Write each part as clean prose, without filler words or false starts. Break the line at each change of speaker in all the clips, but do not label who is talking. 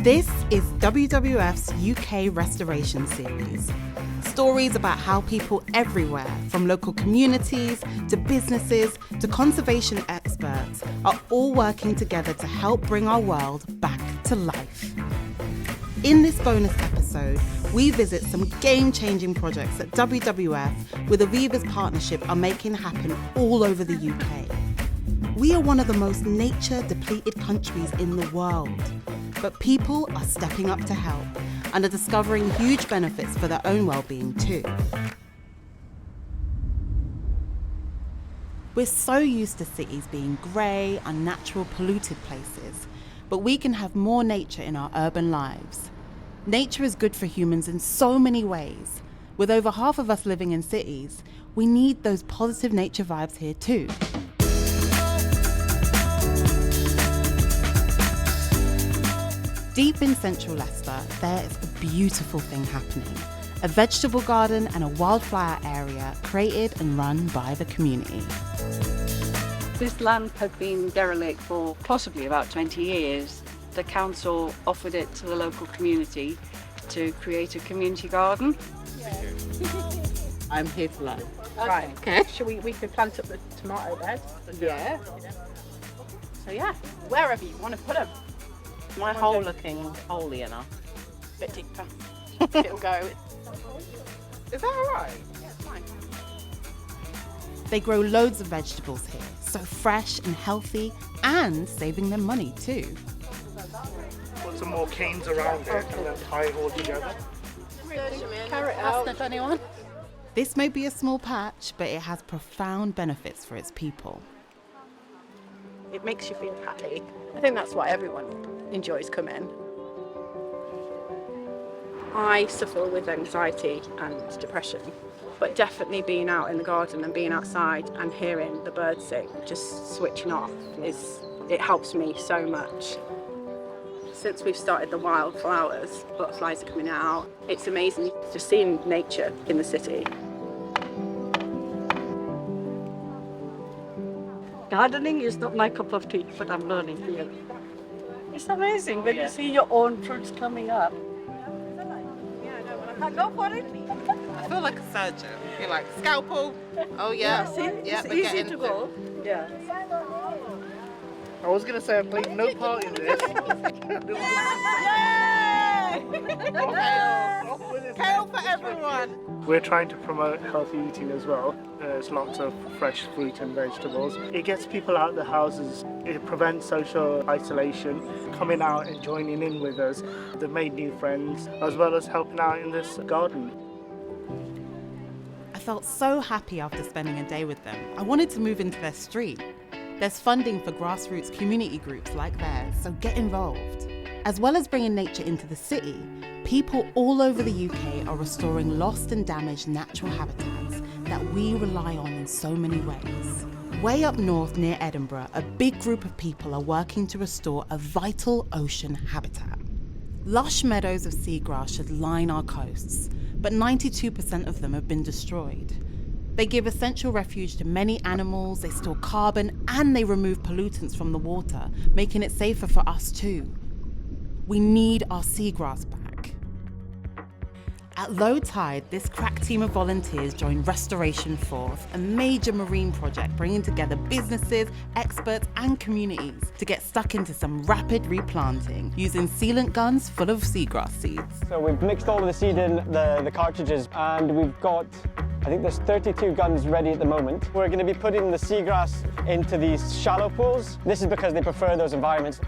This is WWF's UK Restoration Series. Stories about how people everywhere, from local communities to businesses to conservation experts, are all working together to help bring our world back to life. In this bonus episode, we visit some game-changing projects that WWF with Aviva's partnership are making happen all over the UK. We are one of the most nature-depleted countries in the world, but people are stepping up to help and are discovering huge benefits for their own well-being too. We're so used to cities being grey, unnatural, polluted places, but we can have more nature in our urban lives. Nature is good for humans in so many ways. With over half of us living in cities, we need those positive nature vibes here too. Deep in central Leicester, there is a beautiful thing happening. A vegetable garden and a wildflower area created and run by the community.
This land had been derelict for possibly about 20 years. The council offered it to the local community to create a community garden.
I'm here to learn.
Right,
Okay.
we could plant up the tomato bed.
Yeah.
So yeah, wherever you want to put them.
My hole looking holy enough.
Bit deeper. It'll go.
Is that all right?
Yeah, it's fine.
They grow loads of vegetables here, so fresh and healthy, and saving them money too.
Put some more canes around it and then tie it all together.
Carrot out.
Anyone? This may be a small patch, but it has profound benefits for its people.
It makes you feel happy. I think that's why everyone enjoys coming. I suffer with anxiety and depression, but definitely being out in the garden and being outside and hearing the birds sing, just switching off, it helps me so much. Since we've started the wildflowers, butterflies are coming out. It's amazing just seeing nature in the city.
Gardening is not my cup of tea, but I'm learning here. It's amazing when you see your own fruits coming up. Go for it.
I feel like a surgeon. You're like, scalpel. Oh yeah.
See,
Yeah,
it's
we're
easy
getting
to go. Yeah.
I was going to say I played no part in this.
Kale for everyone.
We're trying to promote healthy eating as well. There's lots of fresh fruit and vegetables. It gets people out of the houses. It prevents social isolation. Coming out and joining in with us. They've made new friends as well as helping out in this garden.
I felt so happy after spending a day with them. I wanted to move into their street. There's funding for grassroots community groups like theirs, so get involved. As well as bringing nature into the city, people all over the UK are restoring lost and damaged natural habitats that we rely on in so many ways. Way up north near Edinburgh, a big group of people are working to restore a vital ocean habitat. Lush meadows of seagrass should line our coasts, but 92% of them have been destroyed. They give essential refuge to many animals, they store carbon, and they remove pollutants from the water, making it safer for us too. We need our seagrass back. At low tide, this crack team of volunteers joined Restoration Force, a major marine project bringing together businesses, experts, and communities to get stuck into some rapid replanting using sealant guns full of seagrass seeds.
So we've mixed all of the seed in the cartridges, and we've got, I think there's 32 guns ready at the moment. We're going to be putting the seagrass into these shallow pools. This is because they prefer those environments.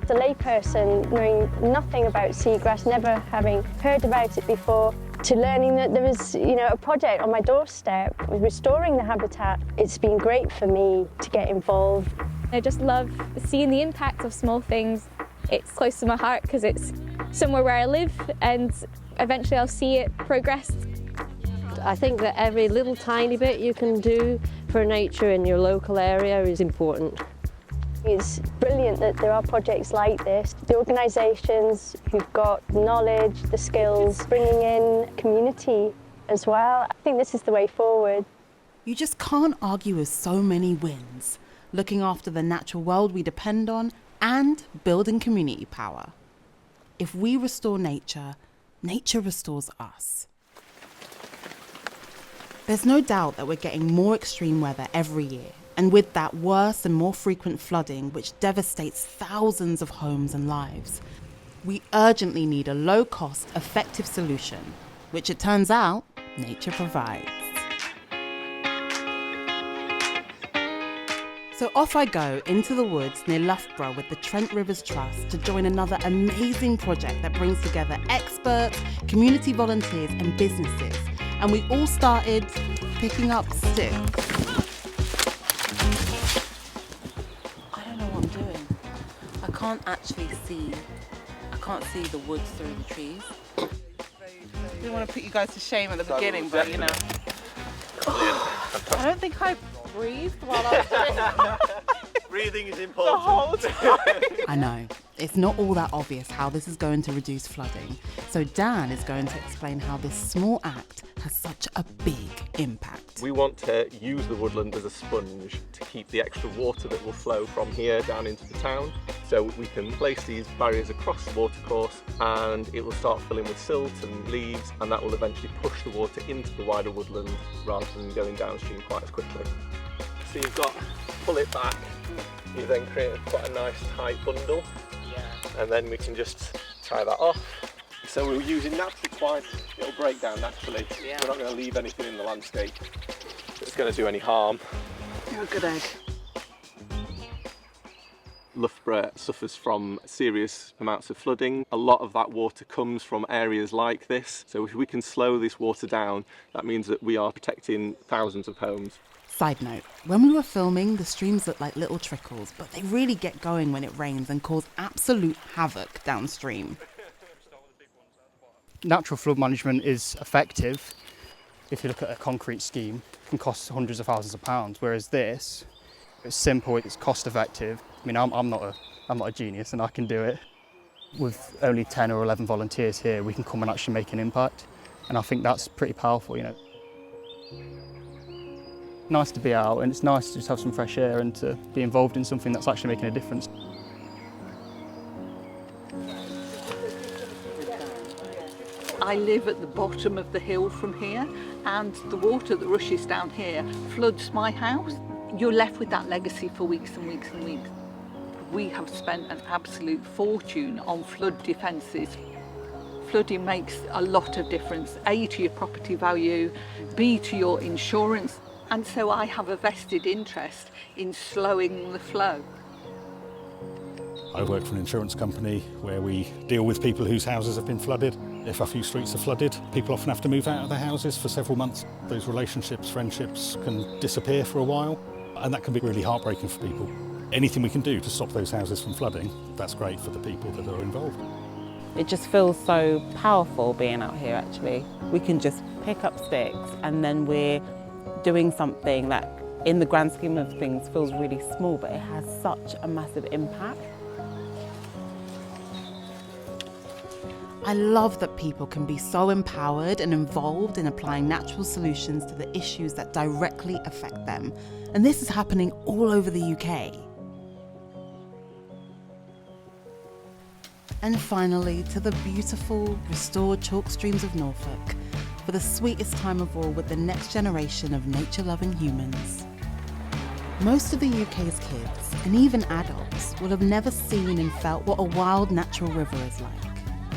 As a layperson, knowing nothing about seagrass, never having heard about it before, to learning that there was, a project on my doorstep restoring the habitat, it's been great for me to get involved.
I just love seeing the impact of small things. It's close to my heart because it's somewhere where I live, and eventually I'll see it progress.
I think that every little tiny bit you can do for nature in your local area is important.
It's brilliant that there are projects like this. The organisations who've got knowledge, the skills, bringing in community as well. I think this is the way forward.
You just can't argue with so many wins. Looking after the natural world we depend on and building community power. if we restore nature, nature restores us. There's no doubt that we're getting more extreme weather every year, and with that, worse and more frequent flooding, which devastates thousands of homes and lives. We urgently need a low-cost, effective solution, which it turns out, nature provides. So off I go into the woods near Loughborough with the Trent Rivers Trust to join another amazing project that brings together experts, community volunteers and businesses. And we all started picking up sticks. I don't know what I'm doing. I can't actually see. I can't see the woods through the trees. I didn't want to put you guys to shame at the beginning, but you know. I don't think I breathed while I was doing that.
Breathing is important.
The whole time. I know. It's not all that obvious how this is going to reduce flooding. So Dan is going to explain how this small act has such a big impact.
We want to use the woodland as a sponge to keep the extra water that will flow from here down into the town. So we can place these barriers across the watercourse and it will start filling with silt and leaves, and that will eventually push the water into the wider woodland rather than going downstream quite as quickly. So you've got, pull it back, you then create quite a nice tight bundle. And then we can just tie that off. So we're using natural twine, it'll break down naturally. Yeah. We're not going to leave anything in the landscape that's going to do any harm.
You're a good egg.
Loughborough suffers from serious amounts of flooding. A lot of that water comes from areas like this. So if we can slow this water down, that means that we are protecting thousands of homes.
Side note, when we were filming, the streams look like little trickles, but they really get going when it rains and cause absolute havoc downstream.
Natural flood management is effective. If you look at a concrete scheme, it can cost hundreds of thousands of pounds, whereas this, it's simple, it's cost effective. I mean, I'm not a genius and I can do it. With only 10 or 11 volunteers here, we can come and actually make an impact. And I think that's pretty powerful, you know. Nice to be out, and it's nice to just have some fresh air and to be involved in something that's actually making a difference.
I live at the bottom of the hill from here, and the water that rushes down here floods my house. You're left with that legacy for weeks and weeks and weeks. We have spent an absolute fortune on flood defences. Flooding makes a lot of difference, A, to your property value, B, to your insurance. And so I have a vested interest in slowing the flow.
I work for an insurance company where we deal with people whose houses have been flooded. If a few streets are flooded, people often have to move out of their houses for several months. Those relationships, friendships can disappear for a while, and that can be really heartbreaking for people. Anything we can do to stop those houses from flooding, that's great for the people that are involved.
It just feels so powerful being out here, actually. We can just pick up sticks and then we're doing something that in the grand scheme of things feels really small, but it has such a massive impact. I love that people can be so empowered and involved in applying natural solutions to the issues that directly affect them. And this is happening all over the UK. And finally, to the beautiful, restored chalk streams of Norfolk, for the sweetest time of all with the next generation of nature-loving humans. Most of the UK's kids, and even adults, will have never seen and felt what a wild natural river is like.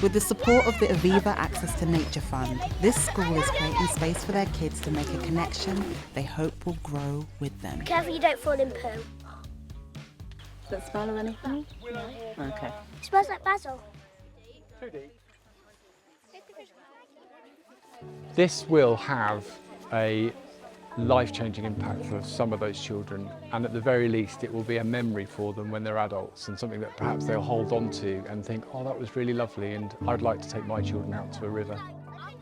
With the support of the Aviva Access to Nature Fund, this school is creating space for their kids to make a connection they hope will grow with them.
Careful you don't fall in poo.
Does it smell of anything? No. Okay.
It smells like basil.
This will have a life-changing impact for some of those children, and at the very least it will be a memory for them when they're adults, and something that perhaps they'll hold on to and think, oh, that was really lovely and I'd like to take my children out to a river.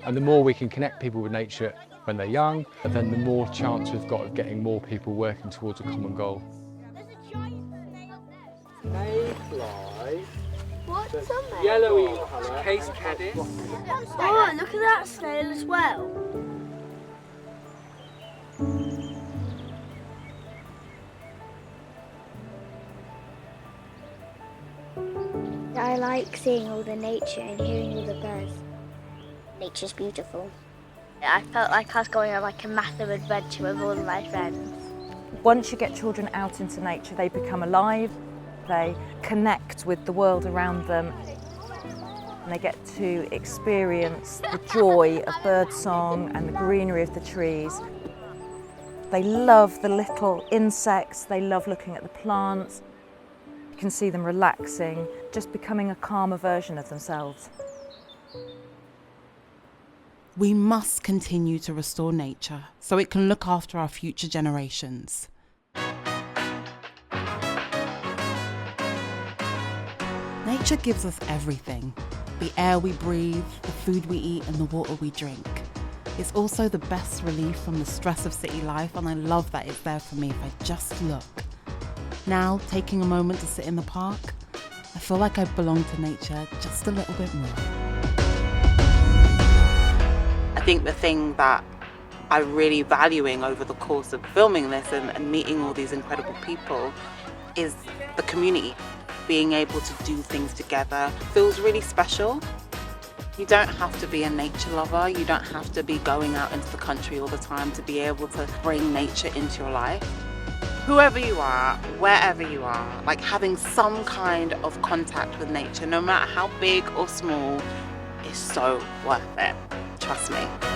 And the more we can connect people with nature when they're young, then the more chance we've got of getting more people working towards a common goal.
Mayfly. What's on there?
Yellowy case caddis.
Oh, look at that snail as well.
I
like seeing all the nature and hearing all the birds. Nature's beautiful. I felt like I was going on like a massive adventure with all of my friends.
Once you get children out into nature, they become alive, they connect with the world around them, and they get to experience the joy of birdsong and the greenery of the trees. They love the little insects, they love looking at the plants. You can see them relaxing, just becoming a calmer version of themselves.
We must continue to restore nature so it can look after our future generations. Nature gives us everything. The air we breathe, the food we eat, and the water we drink. It's also the best relief from the stress of city life, and I love that it's there for me if I just look. Now, taking a moment to sit in the park, I feel like I belong to nature just a little bit more. I think the thing that I'm really valuing over the course of filming this and meeting all these incredible people is the community. Being able to do things together feels really special. You don't have to be a nature lover, you don't have to be going out into the country all the time to be able to bring nature into your life. Whoever you are, wherever you are, like having some kind of contact with nature, no matter how big or small, is so worth it. Trust me.